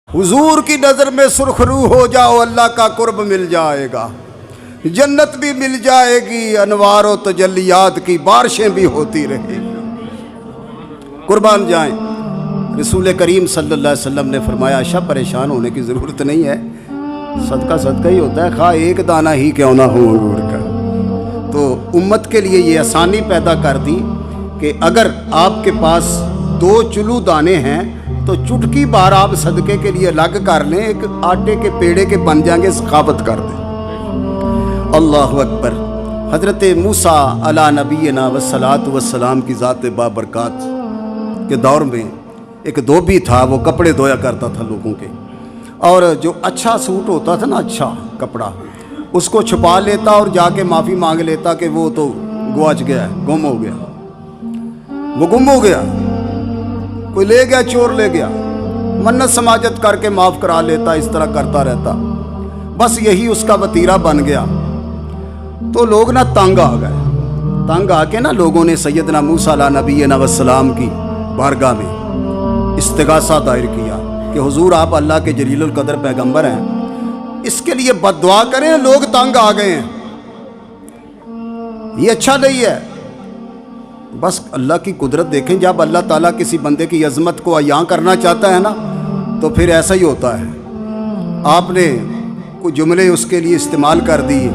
حضور کی نظر میں سرخرو ہو جاؤ، اللہ کا قرب مل جائے گا، جنت بھی مل جائے گی، انوار و تجلیات کی بارشیں بھی ہوتی رہیں گی۔ قربان جائیں، رسول کریم صلی اللہ علیہ وسلم نے فرمایا عائشہ پریشان ہونے کی ضرورت نہیں ہے، صدقہ صدقہ ہی ہوتا ہے، خواہ ایک دانہ ہی کیوں نہ ہو انگور کا۔ تو امت کے لیے یہ آسانی پیدا کر دی کہ اگر آپ کے پاس 2 چلو دانے ہیں تو چٹکی بار آپ صدقے کے لیے الگ کر لیں، ایک آٹے کے پیڑے کے بن جائیں گے، سخاوت کر دیں۔ اللہ اکبر۔ حضرت موسیٰ علی نبینا والصلاۃ والسلام کی ذات بابرکات کے دور میں ایک دھوبی تھا، وہ کپڑے دھویا کرتا تھا لوگوں کے، اور جو اچھا سوٹ ہوتا تھا نا، اچھا کپڑا، اس کو چھپا لیتا اور جا کے معافی مانگ لیتا کہ وہ تو گواچ گیا ہے، گم ہو گیا، وہ گم ہو گیا، کوئی لے گیا، چور لے گیا، منت سماجت کر کے معاف کرا لیتا، اس طرح کرتا رہتا، بس یہی اس کا وتیرہ بن گیا۔ تو لوگ نا تنگ آ گئے، تنگ آ کے نا لوگوں نے سیدنا موسیٰ علیہ نبینا والسلام کی بارگاہ میں استغاثہ دائر کیا کہ حضور آپ اللہ کے جلیل القدر پیغمبر ہیں، اس کے لیے بد دعا کریں، لوگ تنگ آ گئے ہیں، یہ اچھا نہیں ہے۔ بس اللہ کی قدرت دیکھیں، جب اللہ تعالیٰ کسی بندے کی عظمت کو عیاں کرنا چاہتا ہے نا تو پھر ایسا ہی ہوتا ہے۔ آپ نے کچھ جملے اس کے لیے استعمال کر دیے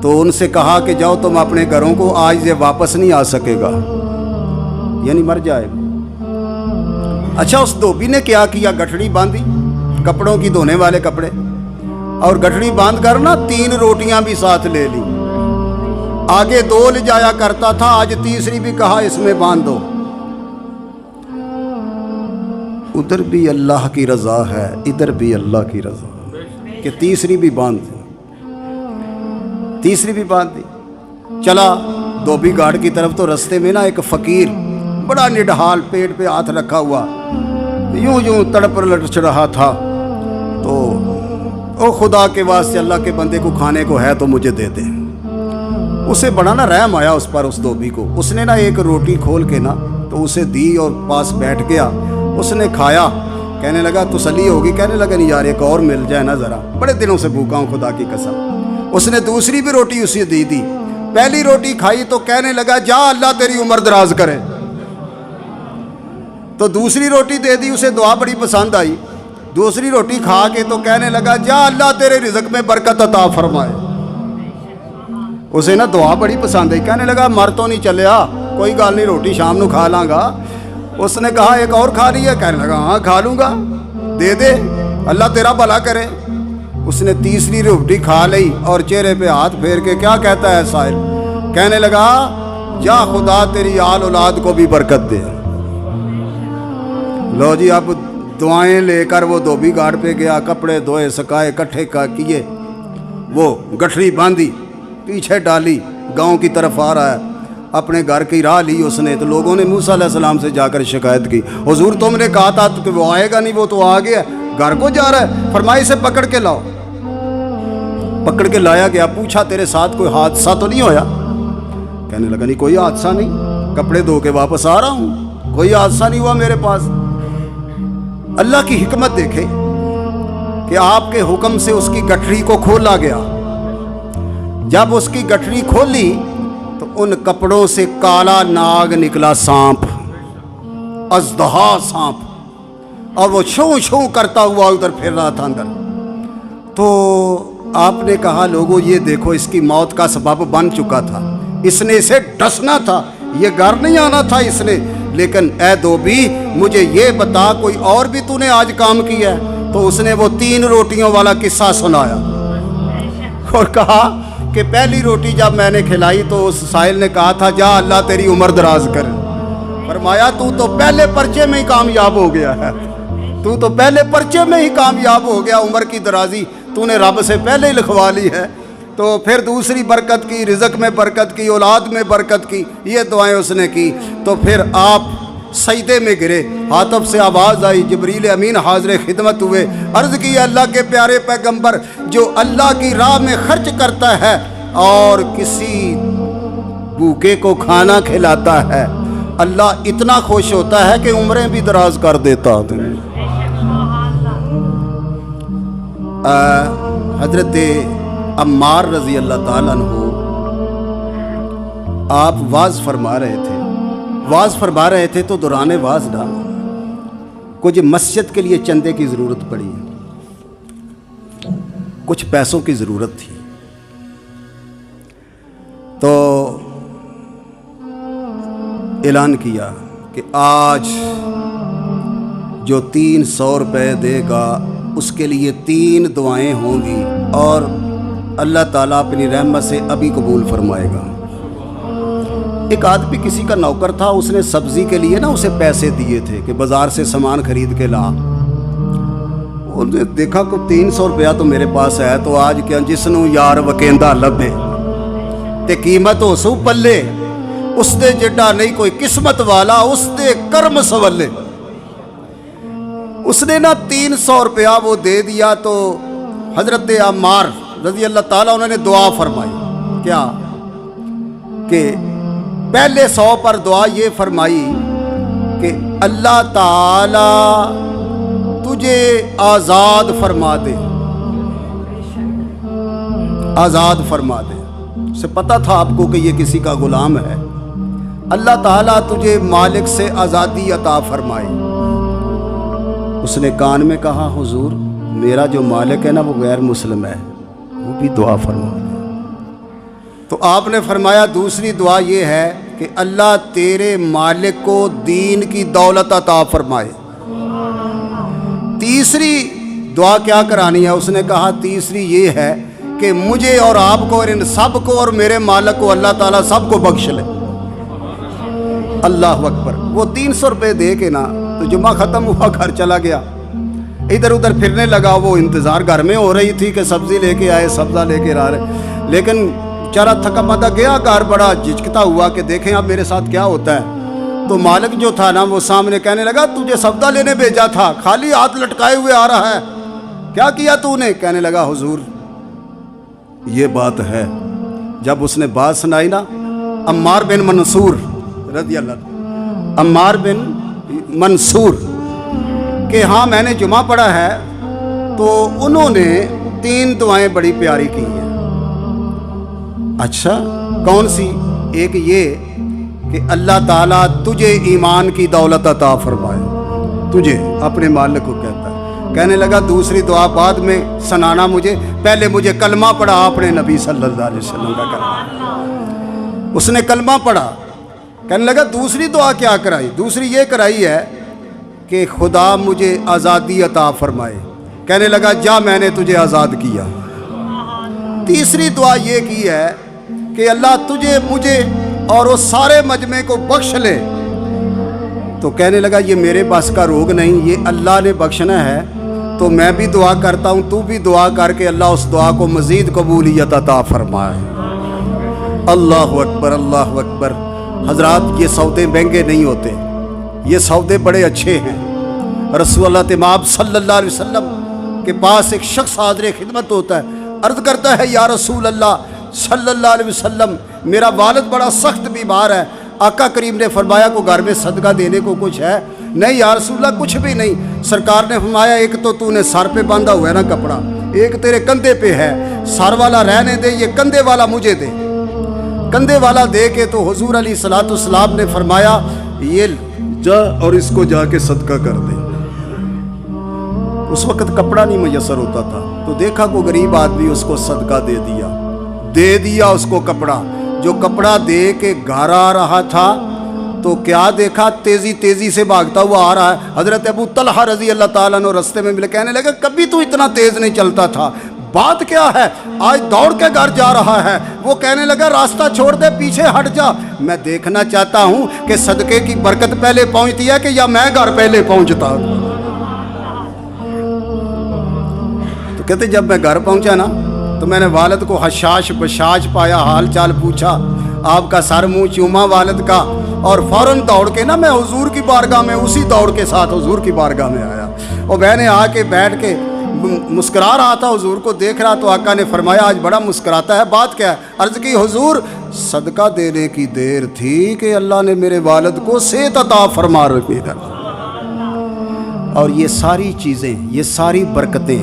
تو ان سے کہا کہ جاؤ تم اپنے گھروں کو، آج یہ واپس نہیں آ سکے گا، یعنی مر جائے گا۔ اچھا، اس دھوبی نے کیا کیا؟ گٹھڑی باندھی، کپڑوں کی دھونے والے کپڑے، اور گٹھڑی باندھ کر نا 3 روٹیاں بھی ساتھ لے لی، آگے 2 لے جایا کرتا تھا، آج تیسری بھی کہا اس میں باندھ دو۔ ادھر بھی اللہ کی رضا ہے، ادھر بھی اللہ کی رضا کہ تیسری بھی باندھ دی، تیسری بھی باندھ دی۔ چلا دھوبی گھاٹ کی طرف، تو رستے میں نا ایک فقیر بڑا نڈھال، پیٹ پہ ہاتھ رکھا ہوا، یوں یوں تڑپ لٹچ رہا تھا۔ تو او خدا کے واسطے، اللہ کے بندے کو کھانے کو ہے تو مجھے دے دے۔ اسے بڑا نا رحم آیا اس پر، اس دھوبی کو۔ اس نے نا ایک روٹی کھول کے نا تو اسے دی اور پاس بیٹھ گیا، اس نے کھایا، کہنے لگا تسلی ہوگی، کہنے لگا نہیں یار ایک اور مل جائے نا ذرا، بڑے دنوں سے بھوکا ہوں خدا کی قسم۔ اس نے دوسری بھی روٹی اسے دی، پہلی روٹی کھائی تو کہنے لگا جا اللہ تیری عمر دراز کرے، تو دوسری روٹی دے دی، اسے دعا بڑی پسند آئی، دوسری روٹی کھا کے تو کہنے لگا جا اللہ تیرے رزق میں برکت عطا فرمائے۔ اسے نا دعا بڑی پسند آئی، کہنے لگا مر تو نہیں چلیا، کوئی گال نہیں، روٹی شام نو کھا لاں گا۔ اس نے کہا ایک اور کھا لی ہے؟ کہنے لگا ہاں کھا لوں گا، دے دے اللہ تیرا بھلا کرے۔ اس نے تیسری روٹی کھا لی اور چہرے پہ ہاتھ پھیر کے کیا کہتا ہے سائل؟ کہنے لگا جا خدا تیری آل اولاد کو بھی برکت دے۔ لو جی، اب دعائیں لے کر وہ دھوبی گھاٹ پہ گیا، کپڑے دھوئے، سکائے، اکٹھے کیے، وہ گٹھڑی باندھی، پیچھے ڈالی، گاؤں کی طرف آ رہا ہے، اپنے گھر کی راہ لی اس نے۔ تو لوگوں نے موسیٰ علیہ السلام سے جا کر شکایت کی، حضور تم نے کہا تھا کہ وہ آئے گا نہیں، وہ تو آ گیا، گھر کو جا رہا ہے، فرمایا اسے پکڑ کے لاؤ۔ پکڑ کے لایا گیا، پوچھا تیرے ساتھ کوئی حادثہ تو نہیں ہویا؟ کہنے لگا نہیں کوئی حادثہ نہیں، کپڑے دھو کے واپس آ رہا ہوں، کوئی حادثہ نہیں ہوا میرے پاس۔ اللہ کی حکمت دیکھیں کہ آپ کے حکم سے اس کی گٹھڑی کو کھولا گیا۔ جب اس کی گٹھڑی کھولی تو ان کپڑوں سے کالا ناگ نکلا، سانپ، اژدہا سانپ، اور وہ چھو چھو کرتا ہوا ادھر پھر رہا تھا اندر۔ تو آپ نے کہا لوگوں یہ دیکھو، اس کی موت کا سبب بن چکا تھا، اس نے اسے ڈسنا تھا، یہ گھر نہیں آنا تھا اس نے۔ لیکن اے دھوبی مجھے یہ بتا کوئی اور بھی تو نے آج کام کیا ہے؟ تو اس نے وہ 3 روٹیوں والا قصہ سنایا اور کہا کہ پہلی روٹی جب میں نے کھلائی تو اس سائل نے کہا تھا جا اللہ تیری عمر دراز کر۔ فرمایا تو پہلے پرچے میں ہی کامیاب ہو گیا ہے، تو پہلے پرچے میں ہی کامیاب ہو گیا، عمر کی درازی تو نے رب سے پہلے ہی لکھوا لی ہے۔ تو پھر دوسری برکت کی، رزق میں برکت کی، اولاد میں برکت کی، یہ دعائیں اس نے کی۔ تو پھر آپ سجدے میں گرے، ہاتف سے آواز آئی، جبریل امین حاضر خدمت ہوئے، عرض کی اللہ کے پیارے پیغمبر، جو اللہ کی راہ میں خرچ کرتا ہے اور کسی بھوکے کو کھانا کھلاتا ہے، اللہ اتنا خوش ہوتا ہے کہ عمریں بھی دراز کر دیتا ہے۔ حضرت عمار رضی اللہ تعالیٰ عنہ آپ واز فرما رہے تھے تو دوران واز نہ کچھ مسجد کے لیے چندے کی ضرورت پڑی، کچھ پیسوں کی ضرورت تھی، تو اعلان کیا کہ آج جو 300 روپے دے گا اس کے لیے 3 دعائیں ہوں گی اور اللہ تعالیٰ اپنی رحمت سے ابھی قبول فرمائے گا۔ ایک آدمی کسی کا نوکر تھا، اس نے سبزی کے لیے اسے پیسے دیے تھے کہ بازار سے سامان خرید کے لا۔ انہوں نے دیکھا کہ 300 روپیہ تو میرے پاس ہے، تو آج کیا جس نو یار وکیندہ لبے تے قیمت ہو سو پلے، اس دے جڈا نہیں کوئی قسمت والا، اس دے کرم سولے۔ اس نے 300 روپیہ وہ دے دیا، تو حضرت عمار رضی اللہ تعالیٰ انہوں نے دعا فرمائی، کیا کہ پہلے 100 پر دعا یہ فرمائی کہ اللہ تعالیٰ تجھے آزاد فرما دے، آزاد فرما دے۔ اسے پتہ تھا آپ کو کہ یہ کسی کا غلام ہے، اللہ تعالیٰ تجھے مالک سے آزادی عطا فرمائے۔ اس نے کان میں کہا حضور میرا جو مالک ہے وہ غیر مسلم ہے، وہ بھی دعا فرما دے۔ تو آپ نے فرمایا دوسری دعا یہ ہے کہ اللہ تیرے مالک کو دین کی دولت عطا فرمائے۔ تیسری دعا کیا کرانی ہے؟ اس نے کہا تیسری یہ ہے کہ مجھے اور آپ کو اور ان سب کو اور میرے مالک کو اللہ تعالیٰ سب کو بخش لے۔ اللہ اکبر۔ وہ 300 روپے دے کے تو جمعہ ختم ہوا، گھر چلا گیا، ادھر ادھر پھرنے لگا۔ وہ انتظار گھر میں ہو رہی تھی کہ سبزی لے کے آئے، سبزہ لے کے آ رہے، لیکن چارہ تھکا ماندہ گیا گھر، بڑا جھجکتا ہوا کہ دیکھیں اب میرے ساتھ کیا ہوتا ہے۔ تو مالک جو تھا وہ سامنے کہنے لگا تجھے سبزہ لینے بھیجا تھا، خالی ہاتھ لٹکائے ہوئے آ رہا ہے، کیا کیا تو نے؟ کہنے لگا حضور یہ بات ہے۔ جب اس نے بات سنائی عمار بن منصور رضی اللہ عنہ، عمار بن منصور کہ ہاں میں نے جمعہ پڑھا ہے، تو انہوں نے 3 دعائیں بڑی پیاری کی ہیں۔ اچھا کون سی؟ ایک یہ کہ اللہ تعالیٰ تجھے ایمان کی دولت عطا فرمائے، تجھے اپنے مالک کو کہتا ہے۔ کہنے لگا دوسری دعا بعد میں سنانا مجھے، پہلے مجھے کلمہ پڑھا اپنے نبی صلی اللہ علیہ وسلم کا کلمہ۔ اس نے کلمہ پڑھا، کہنے لگا دوسری دعا کیا کرائی؟ دوسری یہ کرائی ہے کہ خدا مجھے آزادی عطا فرمائے۔ کہنے لگا جا میں نے تجھے آزاد کیا۔ تیسری دعا یہ کی ہے کہ اللہ تجھے مجھے اور وہ سارے مجمع کو بخش لے۔ تو کہنے لگا یہ میرے بس کا روگ نہیں، یہ اللہ نے بخشنا ہے، تو میں بھی دعا کرتا ہوں، تو بھی دعا کر کے اللہ اس دعا کو مزید قبولیت عطا فرمائے۔ اللہ اکبر، اللہ اکبر۔ حضرات یہ سودے مہنگے نہیں ہوتے، یہ سودے بڑے اچھے ہیں۔ رسول اللہ تمام صلی اللہ علیہ وسلم کے پاس ایک شخص حاضر خدمت ہوتا ہے، عرض کرتا ہے یا رسول اللہ صلی اللہ علیہ وسلم میرا والد بڑا سخت بیمار ہے۔ آقا کریم نے فرمایا کو گھر میں صدقہ دینے کو کچھ ہے؟ نہیں یا رسول اللہ کچھ بھی نہیں۔ سرکار نے فرمایا ایک تو نے سر پہ باندھا ہوا ہے کپڑا، ایک تیرے کندھے پہ ہے، سر والا رہنے دے، یہ کندھے والا مجھے دے۔ کندھے والا دے کے تو حضور علیہ الصلوۃ والسلام نے فرمایا یہ جا اور اس کو جا کے صدقہ کر دے۔ اس وقت کپڑا نہیں میسر ہوتا تھا، تو دیکھا کو غریب آدمی، اس کو صدقہ دے دیا اس کو کپڑا۔ جو کپڑا دے کے گھر آ رہا تھا تو کیا دیکھا؟ تیزی سے بھاگتا ہوا آ رہا ہے۔ حضرت ابو طلحہ رضی اللہ تعالیٰ عنہ رستے میں ملے، کہنے لگے کبھی تو اتنا تیز نہیں چلتا تھا، بات کیا ہے؟ آج دوڑ کے گھر جا رہا ہے۔ وہ کہنے لگا راستہ چھوڑ دے، پیچھے ہٹ جا، میں دیکھنا چاہتا ہوں کہ صدقے کی برکت پہلے پہنچتی ہے کہ یا میں گھر پہلے پہنچتا ہوں۔ تو کہتے جب میں گھر پہنچا تو میں نے والد کو حشاش بشاش پایا، حال چال پوچھا، آپ کا سر منہ چوما والد کا، اور فوراً دوڑ کے میں حضور کی بارگاہ میں، اسی دوڑ کے ساتھ حضور کی بارگاہ میں آیا، اور میں نے آ کے بیٹھ کے مسکرا رہا تھا، حضور کو دیکھ رہا، تو آقا نے فرمایا آج بڑا مسکراتا ہے، بات کیا ہے؟ عرض کی حضور صدقہ دینے کی دیر تھی کہ اللہ نے میرے والد کو صحت عطا فرما رکھی ہے۔ اور یہ ساری چیزیں، یہ ساری برکتیں،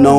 9